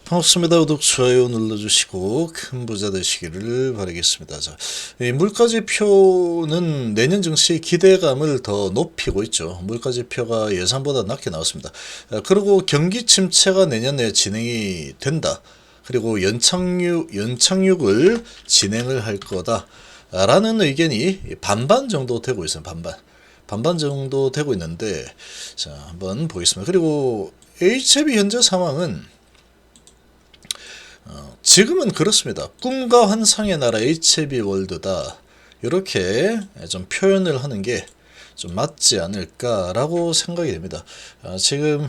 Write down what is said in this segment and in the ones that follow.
반갑습니다. 구독, 좋아요 눌러주시고 큰 부자 되시기를 바라겠습니다. 자, 이 물가지표는 내년 증시 기대감을 더 높이고 있죠. 물가지표가 예상보다 낮게 나왔습니다. 그리고 경기 침체가 내년에 진행이 된다. 그리고 연착륙을 진행을 할 거다. 라는 의견이 반반 정도 되고 있어요. 반반 정도 되고 있는데, 자, 한번 보겠습니다. 그리고 HB 현재 상황은 지금은 그렇습니다. 꿈과 환상의 나라 HB 월드다. 이렇게 좀 표현을 하는 게 좀 맞지 않을까라고 생각이 됩니다. 지금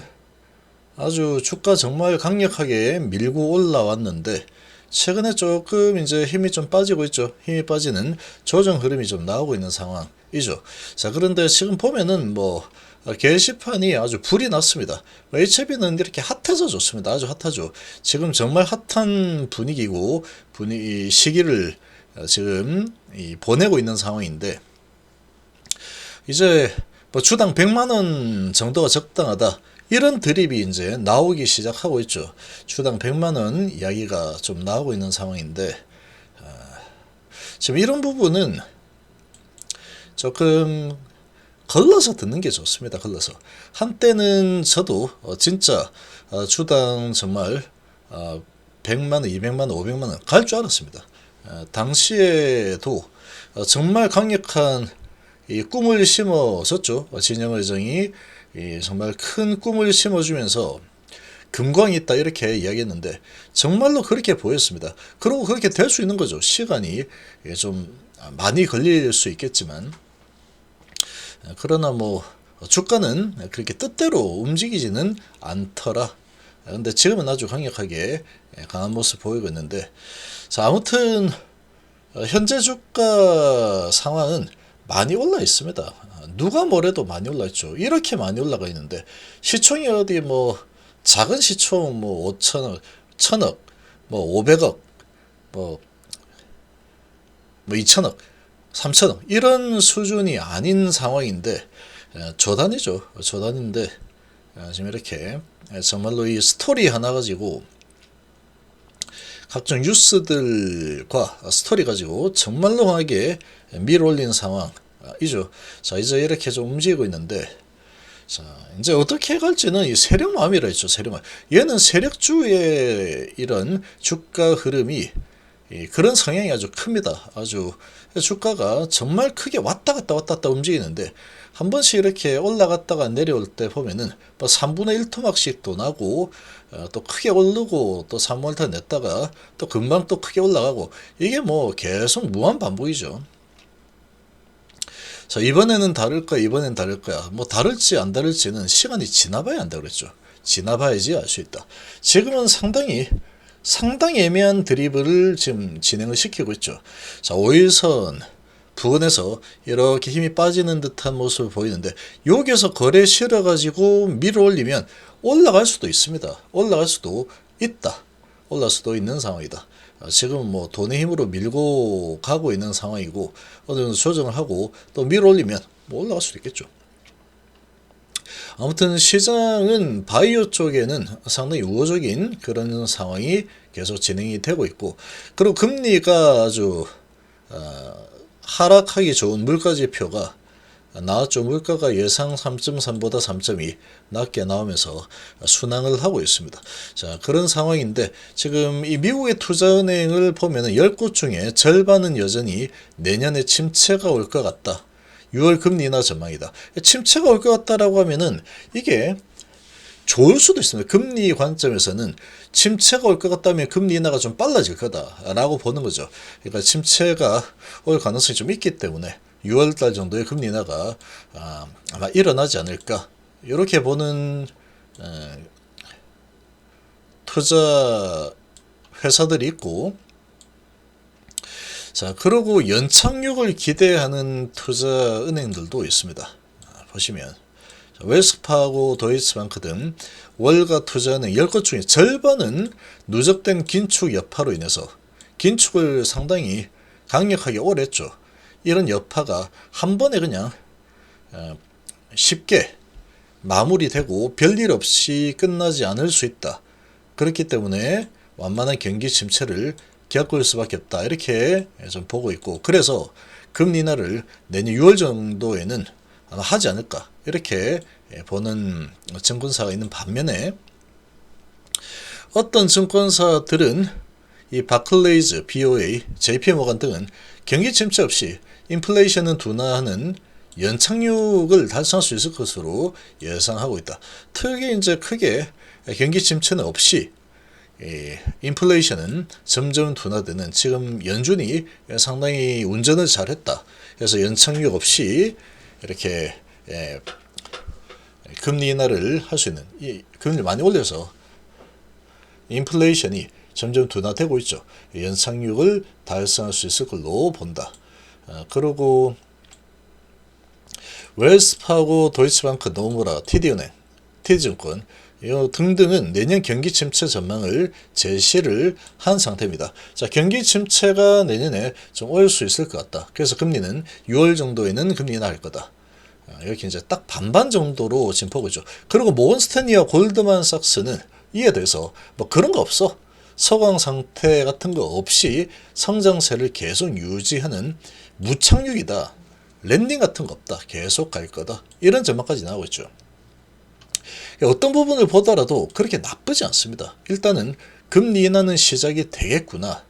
아주 주가 정말 강력하게 밀고 올라왔는데 최근에 조금 이제 힘이 좀 빠지고 있죠. 힘이 빠지는 조정 흐름이 좀 나오고 있는 상황이죠. 자, 그런데 지금 보면은 게시판이 아주 불이 났습니다. HB는 이렇게 핫해서 좋습니다. 아주 핫하죠. 지금 정말 핫한 분위기고 시기를 지금 보내고 있는 상황인데 이제 주당 100만 원 정도가 적당하다. 이런 드립이 이제 나오기 시작하고 있죠. 주당 100만 원 이야기가 좀 나오고 있는 상황인데 지금 이런 부분은 조금 걸러서 듣는 게 좋습니다. 걸러서. 한때는 저도 진짜 주당 정말 100만 원, 200만 원, 500만 원 갈 줄 알았습니다. 당시에도 정말 강력한 이 꿈을 심어줬죠. 진영 의장이 정말 큰 꿈을 심어주면서 금광이 있다 이렇게 이야기했는데 정말로 그렇게 보였습니다. 그리고 그렇게 될 수 있는 거죠. 시간이 좀 많이 걸릴 수 있겠지만 그러나 주가는 그렇게 뜻대로 움직이지는 않더라. 근데 지금은 아주 강력하게 강한 모습 보이고 있는데 자, 아무튼 현재 주가 상황은 많이 올라 있습니다. 누가 뭐래도 많이 올라 있죠. 이렇게 많이 올라가 있는데 시총이 어디 작은 시총 5천억, 1천억, 500억, 2천억, 3천억 이런 수준이 아닌 상황인데 조단이죠. 조단인데 지금 이렇게 정말로 이 스토리 하나 가지고 각종 뉴스들과 스토리 가지고 정말로 강하게 밀어올린 상황이죠. 자, 이제 이렇게 좀 움직이고 있는데, 자, 이제 어떻게 갈지는 이 세력마음이라 했죠. 세력마음. 얘는 세력주의 이런 주가 흐름이 그런 성향이 아주 큽니다. 아주 주가가 정말 크게 왔다 갔다 움직이는데 한 번씩 이렇게 올라갔다가 내려올 때 보면은 3분의 1 토막씩도 나고 또 크게 오르고 또 3분의 1 냈다가 또 금방 또 크게 올라가고 이게 계속 무한 반복이죠. 자, 이번에는 다를 거야. 다를지 안 다를지는 시간이 지나봐야 한다고 그랬죠. 지나봐야지 알 수 있다. 지금은 상당히 애매한 드리블을 지금 진행을 시키고 있죠. 자, 5일선 부근에서 이렇게 힘이 빠지는 듯한 모습을 보이는데 여기에서 거래 실어가지고 밀어 올리면 올라갈 수도 있습니다. 올라갈 수도 있다. 올라갈 수도 있는 상황이다. 지금 돈의 힘으로 밀고 가고 있는 상황이고 어느 정도 조정을 하고 또 밀어 올리면 올라갈 수도 있겠죠. 아무튼 시장은 바이오 쪽에는 상당히 우호적인 그런 상황이 계속 진행이 되고 있고 그리고 금리가 아주 하락하기 좋은 물가지표가 나왔죠. 물가가 예상 3.3보다 3.2 낮게 나오면서 순항을 하고 있습니다. 자, 그런 상황인데 지금 이 미국의 투자은행을 보면은 10곳 중에 절반은 여전히 내년에 침체가 올 것 같다. 6월 금리 인하 전망이다. 침체가 올 것 같다라고 하면은 이게 좋을 수도 있습니다. 금리 관점에서는 침체가 올 것 같다면 금리 인하가 좀 빨라질 거다라고 보는 거죠. 그러니까 침체가 올 가능성이 좀 있기 때문에 6월달 정도의 금리 인하가 아마 일어나지 않을까 이렇게 보는 투자 회사들이 있고 자, 그리고 연착륙을 기대하는 투자 은행들도 있습니다. 보시면 웰스파고, 도이치방크 등 월가 투자은행 10곳 중에 절반은 누적된 긴축 여파로 인해서 긴축을 상당히 강력하게 오래 했죠. 이런 여파가 한 번에 그냥 쉽게 마무리되고 별일 없이 끝나지 않을 수 있다. 그렇기 때문에 완만한 경기 침체를 겪을 수밖에 없다. 이렇게 좀 보고 있고, 그래서 금리 인하를 내년 6월 정도에는 아마 하지 않을까 이렇게 보는 증권사가 있는 반면에, 어떤 증권사들은 이 바클레이즈, BOA, JP모건 등은 경기 침체 없이 인플레이션은 둔화하는 연착륙을 달성할 수 있을 것으로 예상하고 있다. 특히 이제 크게 경기 침체는 없이 인플레이션은 점점 둔화되는, 지금 연준이 상당히 운전을 잘했다. 그래서 연착륙 없이 이렇게 금리 인하를 할 수 있는, 이 금리를 많이 올려서 인플레이션이 점점 둔화되고 있죠. 연착륙을 달성할 수 있을 걸로 본다. 그리고 웰스파고, 도이치방크, 노무라, TD은행, TD증권 등등은 내년 경기 침체 전망을 제시를 한 상태입니다. 자, 경기 침체가 내년에 좀 올 수 있을 것 같다. 그래서 금리는 6월 정도에는 금리 인하할 거다. 이렇게 이제 딱 반반 정도로 지금 보고 있죠. 그리고 모건스탠리와 골드만삭스는 이에 대해서 뭐 그런 거 없어, 서강 상태 같은 거 없이 성장세를 계속 유지하는 무착륙이다, 랜딩 같은 거 없다, 계속 갈 거다, 이런 전망까지 나오고 있죠. 어떤 부분을 보더라도 그렇게 나쁘지 않습니다. 일단은 금리 인하는 시작이 되겠구나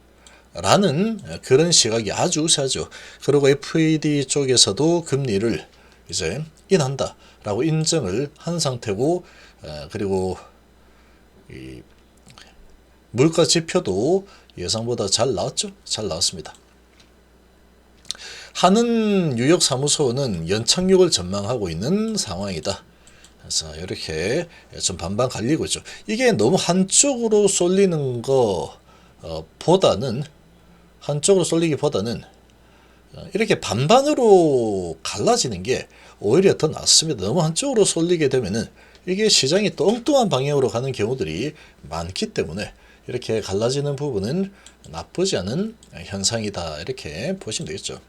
라는 그런 시각이 아주 우세하죠. 그리고 FED 쪽에서도 금리를 이제 인한다 라고 인정을 한 상태고, 그리고 이 물가 지표도 예상보다 잘 나왔죠. 잘 나왔습니다. 하는 뉴욕 사무소는 연착륙을 전망하고 있는 상황이다. 그래서 이렇게 좀 반반 갈리고 있죠. 이게 너무 한쪽으로 쏠리는 거 보다는, 한쪽으로 쏠리기보다는 이렇게 반반으로 갈라지는 게 오히려 더 낫습니다. 너무 한쪽으로 쏠리게 되면은 이게 시장이 또 엉뚱한 방향으로 가는 경우들이 많기 때문에 이렇게 갈라지는 부분은 나쁘지 않은 현상이다, 이렇게 보시면 되겠죠.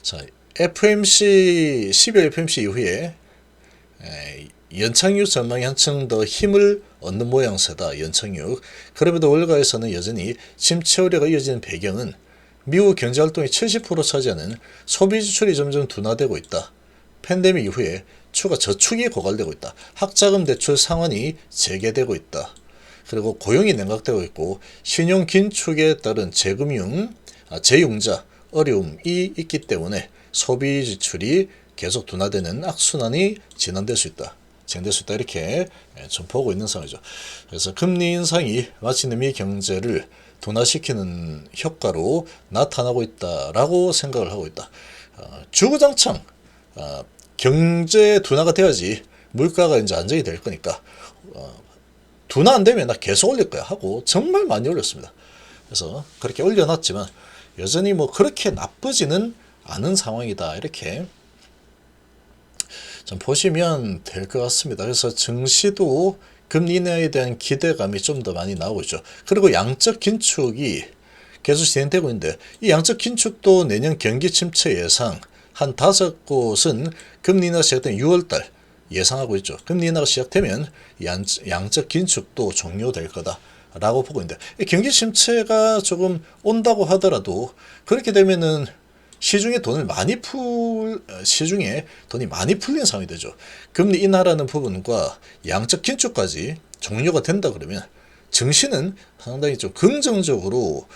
자, FMC 12월 FMC 이후에 연착륙 전망이 한층 더 힘을 얻는 모양새다. 연착륙. 그럼에도 월가에서는 여전히 침체 우려가 이어지는 배경은 미국 경제활동의 70% 차지하는 소비 지출이 점점 둔화되고 있다. 팬데믹 이후에 추가 저축이 고갈되고 있다. 학자금 대출 상환이 재개되고 있다. 그리고 고용이 냉각되고 있고 신용 긴축에 따른 재융자 어려움이 있기 때문에 소비 지출이 계속 둔화되는 악순환이 진행될 수 있다. 이렇게 좀 보고 있는 상황이죠. 그래서 금리 인상이 마치 미 경제를 둔화시키는 효과로 나타나고 있다라고 생각을 하고 있다. 주구장창 경제 둔화가 돼야지 물가가 이제 안정이 될 거니까 둔화 안 되면 나 계속 올릴 거야 하고 정말 많이 올렸습니다. 그래서 그렇게 올려놨지만 여전히 뭐 그렇게 나쁘지는 않은 상황이다, 이렇게 좀 보시면 될 것 같습니다. 그래서 증시도 금리 인하에 대한 기대감이 좀 더 많이 나오고 있죠. 그리고 양적 긴축이 계속 진행되고 있는데, 이 양적 긴축도 내년 경기 침체 예상 한 5곳은 금리 인하 시작된 6월달 예상하고 있죠. 금리 인하가 시작되면 양적 긴축도 종료될 거다 라고 보고 있는데, 경기 침체가 조금 온다고 하더라도 그렇게 되면은 시중에 돈이 많이 풀린 상황이 되죠. 금리 인하라는 부분과 양적 긴축까지 종료가 된다 그러면 증시는 상당히 좀 긍정적으로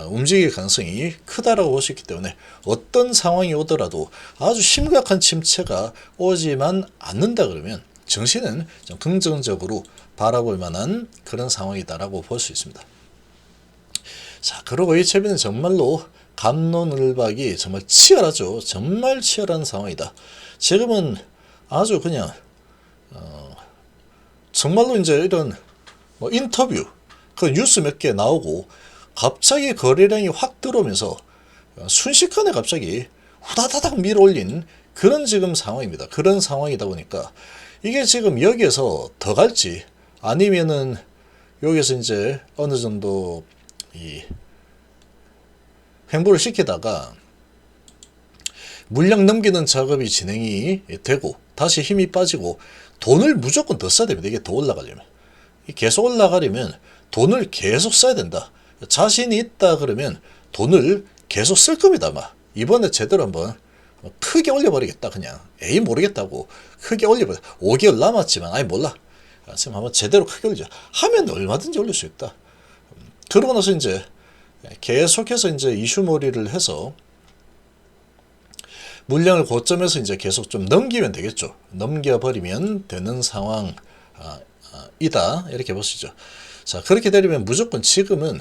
움직일 가능성이 크다라고 볼 수 있기 때문에 어떤 상황이 오더라도 아주 심각한 침체가 오지만 않는다 그러면 증시는 좀 긍정적으로 바라볼 만한 그런 상황이다라고 볼 수 있습니다. 자, 그리고 HB는 정말로 갑론을박이 정말 치열하죠. 정말 치열한 상황이다. 지금은 아주 그냥 정말로 이제 이런 뭐 인터뷰, 그 뉴스 몇 개 나오고 갑자기 거래량이 확 들어오면서 순식간에 갑자기 후다다닥 밀어올린 그런 지금 상황입니다. 그런 상황이다 보니까 이게 지금 여기에서 더 갈지 아니면은 여기서 이제 어느 정도 이 횡보를 시키다가 물량 넘기는 작업이 진행이 되고 다시 힘이 빠지고 돈을 무조건 더 써야 됩니다. 이게 더 올라가려면. 계속 올라가려면 돈을 계속 써야 된다. 자신이 있다 그러면 돈을 계속 쓸 겁니다. 아마 이번에 제대로 한번 크게 올려버리겠다. 그냥 에이 모르겠다고 크게 올려버려. 5개월 남았지만 아니 몰라. 지금 한번 제대로 크게 올리자 하면 얼마든지 올릴 수 있다. 그러고 나서 이제 계속해서 이제 이슈몰이를 해서 물량을 고점에서 이제 계속 좀 넘기면 되겠죠. 넘겨버리면 되는 상황이다. 이렇게 보시죠. 자, 그렇게 되려면 무조건 지금은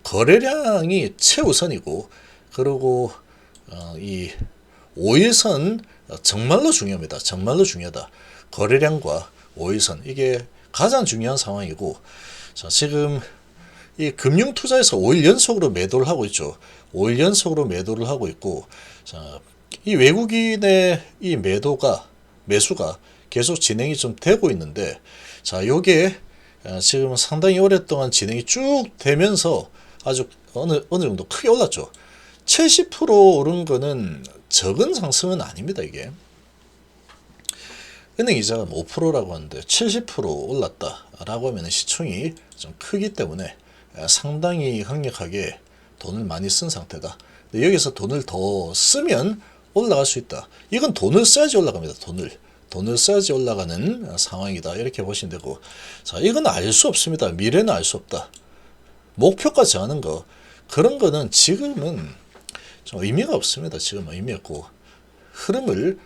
거래량이 최우선이고, 그리고 이 5일선 정말로 중요합니다. 정말로 중요하다. 거래량과 5일선 이게 가장 중요한 상황이고, 자, 지금 이 금융투자에서 5일 연속으로 매도를 하고 있죠. 5일 연속으로 매도를 하고 있고, 자, 이 외국인의 이 매수가 계속 진행이 좀 되고 있는데, 자, 요게 지금 상당히 오랫동안 진행이 쭉 되면서 아주 어느 정도 크게 올랐죠. 70% 오른 거는 적은 상승은 아닙니다, 이게. 은행 이자가 5%라고 하는데 70% 올랐다라고 하면 시총이 좀 크기 때문에 상당히 강력하게 돈을 많이 쓴 상태다. 근데 여기서 돈을 더 쓰면 올라갈 수 있다. 이건 돈을 써야지 올라갑니다. 돈을 써야지 올라가는 상황이다. 이렇게 보시면 되고, 자, 이건 알 수 없습니다. 미래는 알 수 없다. 목표가 정하는 거, 그런 거는 지금은 좀 의미가 없습니다. 지금은 의미 없고, 흐름을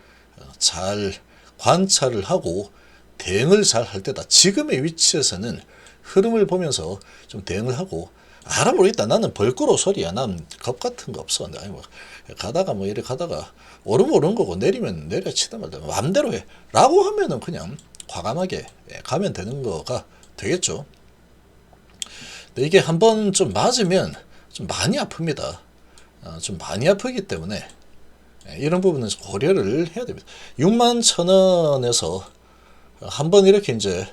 잘 관찰을 하고 대응을 잘 할 때다. 지금의 위치에서는 흐름을 보면서 좀 대응을 하고, 알아보겠다. 나는 벌꾸로 소리야. 난 겁 같은 거 없어. 아니 뭐 가다가 뭐 이래 가다가 오르면 오른 거고 내리면 내려치다 말다 마음대로 해. 라고 하면은 그냥 과감하게 가면 되는 거가 되겠죠. 근데 이게 한번 좀 맞으면 좀 많이 아픕니다. 좀 많이 아프기 때문에 이런 부분은 고려를 해야 됩니다. 61,000원에서 한번 이렇게 이제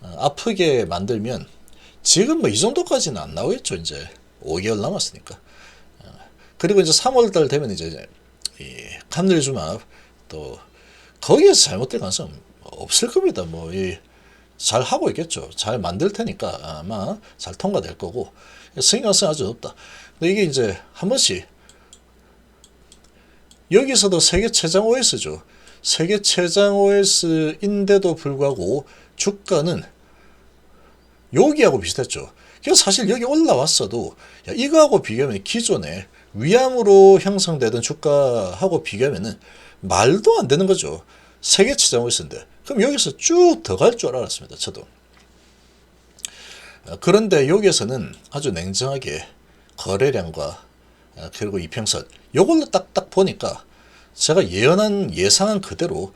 아프게 만들면 지금 뭐 이 정도까지는 안 나오겠죠. 이제 5개월 남았으니까. 그리고 이제 3월달 되면 이제 이 감늘주막 또 거기에서 잘못될 가능성 없을 겁니다. 뭐 잘 하고 있겠죠. 잘 만들 테니까 아마 잘 통과될 거고 승인 가능성이 아주 높다. 근데 이게 이제 한 번씩 여기서도 세계 최장 OS죠. 세계 최장 OS인데도 불구하고 주가는 여기하고 비슷했죠. 그래서 사실 여기 올라왔어도 이거하고 비교하면 기존에 위암으로 형성되던 주가하고 비교하면 말도 안 되는 거죠. 세계 최장 OS인데 그럼 여기서 쭉 더 갈 줄 알았습니다. 저도. 그런데 여기에서는 아주 냉정하게 거래량과 그리고 이평선 요걸로 딱딱 보니까 제가 예상한 그대로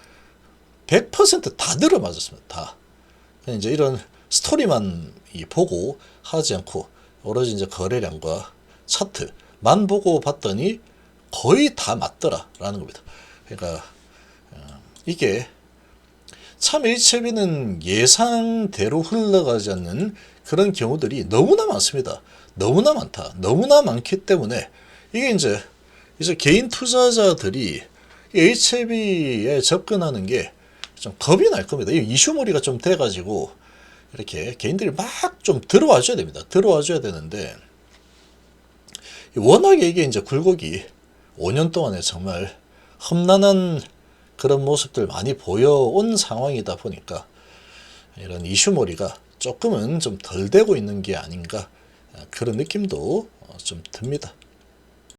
100%다 들어맞았습니다. 다. 이제 이런 스토리만 보고 하지 않고 오로지 이제 거래량과 차트만 보고 봤더니 거의 다 맞더라라는 겁니다. 그러니까 이게 참 HLB는 예상대로 흘러가지 않는 그런 경우들이 너무나 많습니다. 너무나 많다. 너무나 많기 때문에 이게 이제 개인 투자자들이 HLB에 접근하는 게 좀 겁이 날 겁니다. 이슈몰이가 좀 돼가지고 이렇게 개인들이 막 좀 들어와 줘야 됩니다. 들어와 줘야 되는데 워낙에 이게 이제 굴곡이 5년 동안에 정말 험난한 그런 모습들 많이 보여온 상황이다 보니까 이런 이슈몰이가 조금은 좀 덜 되고 있는 게 아닌가 그런 느낌도 좀 듭니다.